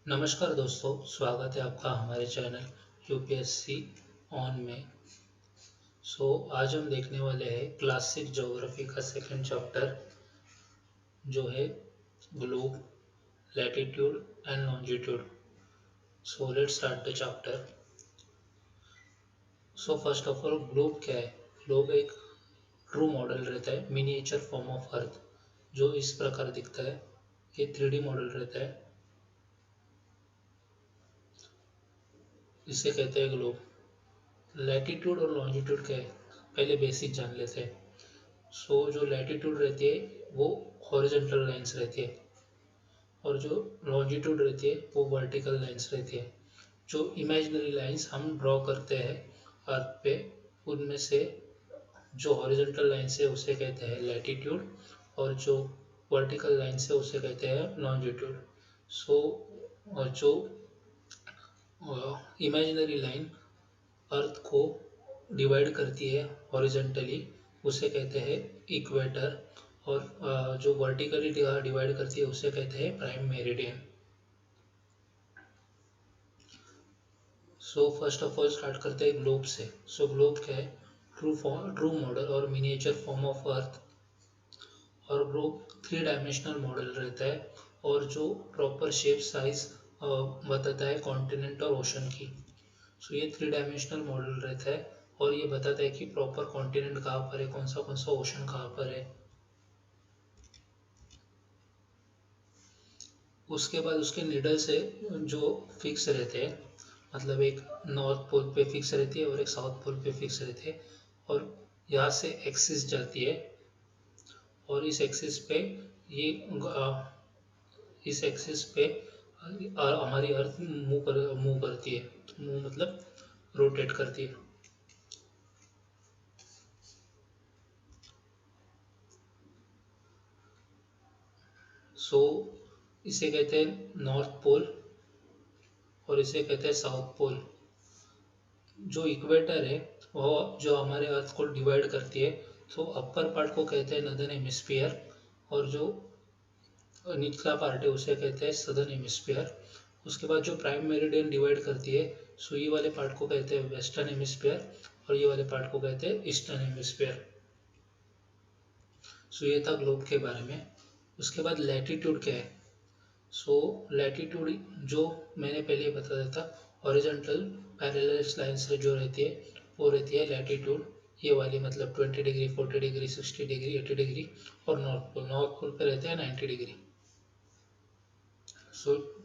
नमस्कार दोस्तों, स्वागत है आपका हमारे चैनल यूपीएससी ऑन में। आज हम देखने वाले हैं क्लासिक ज्योग्राफी का सेकंड चैप्टर जो है globe, latitude and longitude. Let's start the chapter. First of all globe क्या है? ग्लोब एक ट्रू मॉडल रहता है, मिनिएचर फॉर्म ऑफ अर्थ, जो इस प्रकार दिखता है। ये 3D मॉडल रहता है, इसे कहते हैं ग्लोब। लैटिट्यूड और लॉन्जिट्यूड क्या है, पहले बेसिक जान लेते हैं। जो लैटिट्यूड रहती है वो हॉरिजॉन्टल लाइंस रहती है, और जो लॉन्जिट्यूड रहती है वो वर्टिकल लाइंस रहती है। जो इमेजिनरी लाइंस हम ड्रॉ करते हैं अर्थ पे, उनमें से जो हॉरिजॉन्टल लाइंस है उसे कहते हैं लैटिट्यूड, और जो वर्टिकल लाइंस है उसे कहते हैं लॉन्जिट्यूड। सो जो इमेजिनरी लाइन अर्थ को डिवाइड करती है हॉरिजेंटली उसे कहते हैं इक्वेटर, और जो वर्टिकली डिवाइड करती है उसे कहते हैं prime meridian. First of all start करते हैं ग्लोब से। ग्लोब क्या है? ट्रू मॉडल और मिनिएचर फॉर्म ऑफ अर्थ। और ग्लोब 3 डायमेंशनल मॉडल रहता है, और जो प्रॉपर शेप साइज बताता है कॉन्टिनेंट और ओशन की। ये 3 डायमेंशनल मॉडल रहता है, और ये बताता है कि प्रॉपर कॉन्टिनेंट कहाँ पर है, कौन सा ओशन कहाँ पर है। उसके बाद उसके निडल से जो फिक्स रहते हैं, मतलब एक नॉर्थ पोल पे फिक्स रहती है और एक साउथ पोल पे फिक्स रहती है, और यहाँ से एक्सिस जाती है, और इस एक्सिस पे ये इस एक्सिस पे हमारी अर्थ मूव करती है। मूव मतलब रोटेट करती है। सो इसे कहते हैं नॉर्थ पोल, और इसे कहते हैं साउथ पोल। जो इक्वेटर है वो जो हमारे अर्थ को डिवाइड करती है, तो अपर पार्ट को कहते हैं नॉर्दर्न हेमिस्फीयर, और जो निचला पार्ट है उसे कहते हैं सदर्न हेमिस्फीयर। उसके बाद जो प्राइम मेरिडियन डिवाइड करती है, सो ये वाले पार्ट को कहते हैं वेस्टर्न हेमिस्फीयर, और ये वाले पार्ट को कहते हैं ईस्टर्न हेमिस्फीयर। ये था ग्लोब के बारे में। उसके बाद लैटिट्यूड क्या है? लैटिट्यूड जो मैंने पहले बताया था, हॉरिजॉन्टल पैरेलल लाइंस जो रहती है वो रहती है लैटिट्यूड। ये वाली मतलब 20 डिग्री, 40 डिग्री, 60 डिग्री, 80 डिग्री। और नॉर्थ पोल पे रहते हैं 90 डिग्री।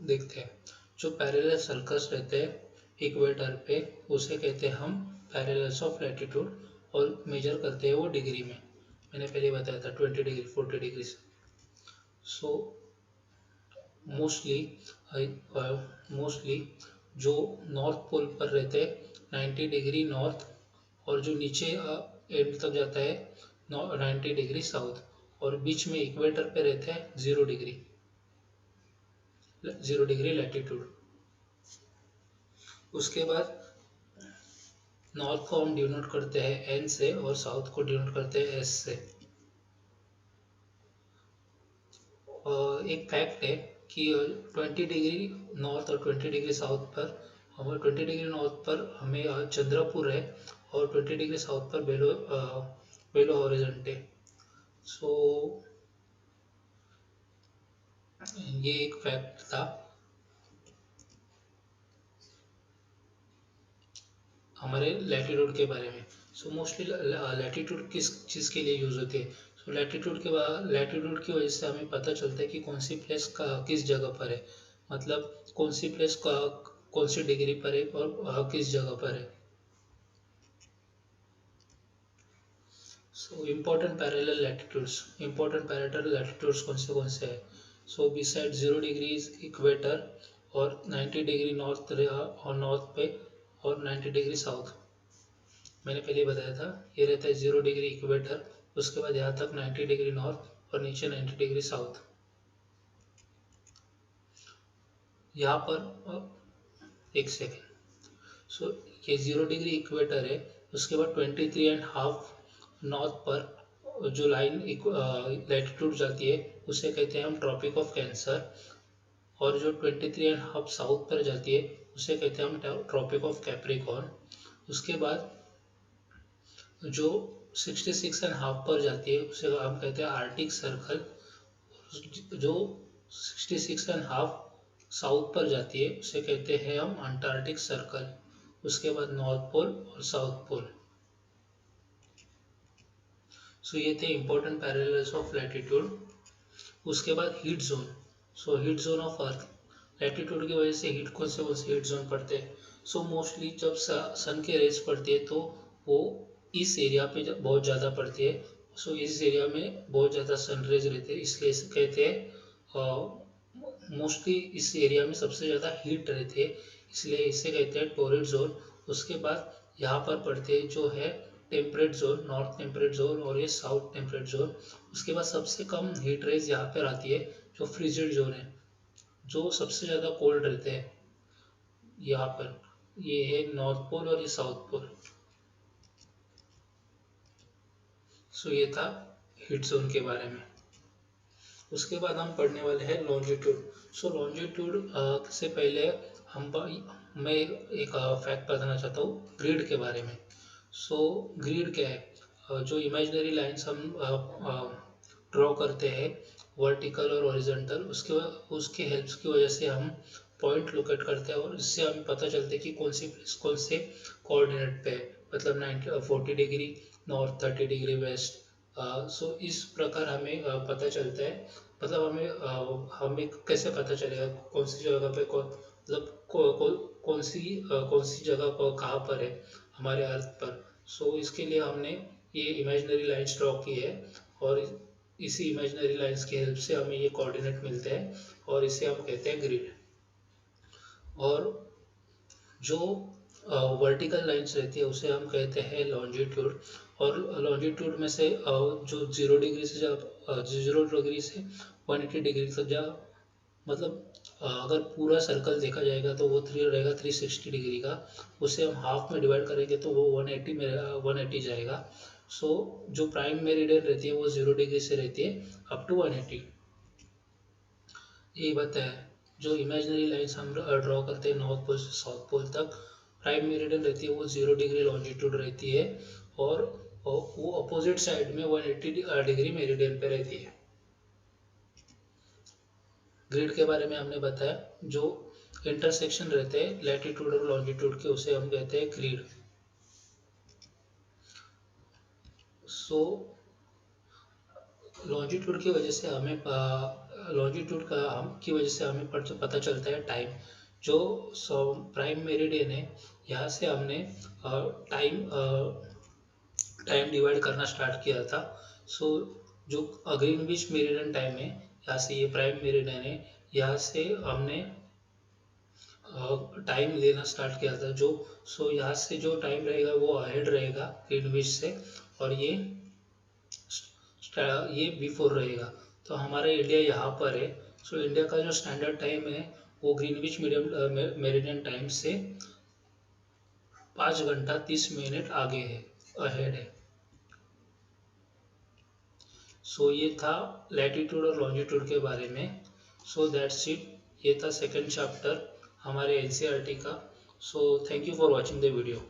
देखते हैं। जो पैरेलल सर्कल्स रहते हैं इक्वेटर पे, उसे कहते हैं हम पैरेलल्स ऑफ लैटिट्यूड, और मेजर करते हैं वो डिग्री में। मैंने पहले बताया था 20 डिग्री, 40 डिग्री। सो मोस्टली जो नॉर्थ पोल पर रहते हैं 90 डिग्री नॉर्थ, और जो नीचे एंड तक जाता है 90 डिग्री साउथ, और बीच में इक्वेटर पे रहते हैं 0 डिग्री लैटिट्यूड। उसके बाद नॉर्थ को हम डिनोट करते हैं एन से, और साउथ को डिनोट करते हैं एस से। एक फैक्ट है कि 20 डिग्री नॉर्थ और 20 डिग्री साउथ पर, हमें 20 डिग्री नॉर्थ पर हमें चंद्रपुर है, और 20 डिग्री साउथ पर बेलो हॉरिजॉन्टे। सो ये एक फैक्ट था हमारे लैटिट्यूड के बारे में। मोस्टली लैटिट्यूड किस चीज़ के लिए यूज़ होती है? लैटिट्यूड की वजह से हमें पता चलता है कि कौन सी प्लेस का किस जगह पर है, मतलब कौन सी प्लेस का कौन सी डिग्री पर है, और किस जगह पर है। इम्पोर्टेंट पैरेलल लैटिट्यूड्स कौन से है? बिसाइड 0 डिग्री इक्वेटर, और 90 डिग्री नॉर्थ और नॉर्थ पे, और 90 डिग्री साउथ। मैंने पहले बताया था ये रहता है 0 डिग्री इक्वेटर, उसके बाद यहाँ तक 90 डिग्री नॉर्थ, और नीचे 90 डिग्री साउथ। यहाँ पर एक सेकेंड। ये 0 डिग्री इक्वेटर है। उसके बाद 23.5 नॉर्थ पर जो लाइन लैटिट्यूड जाती है उसे कहते हैं हम ट्रॉपिक ऑफ कैंसर। और जो 23.5 साउथ पर जाती है उसे कहते हैं हम ट्रॉपिक ऑफ कैप्रिकॉर्न। उसके बाद जो 66.5 पर जाती है उसे हम कहते हैं आर्टिक सर्कल। जो 66.5 साउथ पर जाती है उसे कहते हैं हम अंटार्कटिक सर्कल। उसके बाद नॉर्थ पोल और साउथ पोल। सो ये थे इंपॉर्टेंट पैरेलल्स ऑफ लैटिट्यूड। उसके बाद heat zone. So heat zone of earth, latitude की वजह से हीट कौन से हीट जोन पड़ते हैं। सो मोस्टली जब सन के रेज पड़ती है तो वो इस एरिया पे बहुत ज़्यादा पड़ती है। सो इस एरिया में बहुत ज़्यादा सन रेज रहते हैं, इसलिए इसे कहते हैं मोस्टली इस एरिया में सबसे ज़्यादा हीट रहती है, इसलिए इसे कहते हैं टोरिड जोन। उसके बाद यहाँ पर पड़ते हैं जो है temperate zone, north temperate zone और ये साउथ टेम्परेट जोन। उसके बाद सबसे कम हीट रेज यहाँ पर आती है जो फ्रिजिड जोन है, जो सबसे ज़्यादा कोल्ड रहते हैं यहाँ पर। ये है नॉर्थ पोल और ये साउथ पोल। सो ये था हीट जोन के बारे में। उसके बाद हम पढ़ने वाले हैं लॉन्जिट्यूड। सो लॉन्जिट्यूड से पहले मैं एक फैक्ट बताना चाहता हूँ ग्रिड के बारे में। सो ग्रिड क्या है, जो इमेजिनरी लाइंस हम ड्रॉ करते हैं वर्टिकल और हॉरिजॉन्टल, उसके हेल्प्स की वजह से हम पॉइंट लोकेट करते हैं और इससे हमें पता चलता है कि कौन से कोऑर्डिनेट पे है, मतलब 40 डिग्री नॉर्थ, 30 डिग्री वेस्ट। सो इस प्रकार हमें पता चलता है, मतलब हमें कैसे पता चलेगा कौन सी जगह पे मतलब कौन सी जगह को कहाँ पर है हमारे अर्थ पर। सो इसके लिए हमने ये इमेजिनरी लाइन्स ड्रॉ की है और इसी इमेजिनरी लाइन्स की हेल्प से हमें ये कोऑर्डिनेट मिलते हैं और इसे हम कहते हैं ग्रिड। और जो वर्टिकल लाइन्स रहती है उसे हम कहते हैं लॉन्जिट्यूड। और लॉन्जिट्यूड में से जो 0 डिग्री से जब 0 डिग्री से 180 डिग्री तक जा, मतलब अगर पूरा सर्कल देखा जाएगा तो वो 3 रहेगा 360 डिग्री का। उसे हम हाफ में डिवाइड करेंगे तो वो 180 में 180 जाएगा। सो जो प्राइम मेरिडियन रहती है वो 0 डिग्री से रहती है अप टू 180। यही बताया। जो इमेजिनरी लाइन्स हम ड्रॉ करते हैं नॉर्थ पोल से साउथ पोल तक, प्राइम मेरिडियन रहती है वो 0 डिग्री लॉन्जिट्यूड रहती है और वो अपोजिट साइड में 180 डिग्री मेरिडियन पे रहती है। ग्रिड के बारे में हमने बताया। जो इंटरसेक्शन रहते हैं लैटिट्यूड और लॉन्जिट्यूड के उसे हम कहते हैं ग्रिड। सो लॉन्जिट्यूड की वजह से हमें पता चलता है टाइम। जो प्राइम मेरिडियन है यहाँ से हमने टाइम टाइम डिवाइड करना स्टार्ट किया था। सो जो ग्रीनविच मेरिडियन टाइम है, यहाँ से ये प्राइम मेरिडियन है, यहाँ से हमने टाइम लेना स्टार्ट किया था। सो यहाँ से जो टाइम रहेगा वो अहेड रहेगा ग्रीनविच से और ये बिफोर रहेगा। तो हमारा इंडिया यहाँ पर है। सो इंडिया का जो स्टैंडर्ड टाइम है वो ग्रीनविच मेरिडियन टाइम से 5 घंटा 30 मिनट आगे है, अहेड है। सो ये था लैटिट्यूड और लॉन्जिट्यूड के बारे में। So that's it. ये था सेकंड चैप्टर हमारे एनसीईआरटी का। So thank you for watching the video.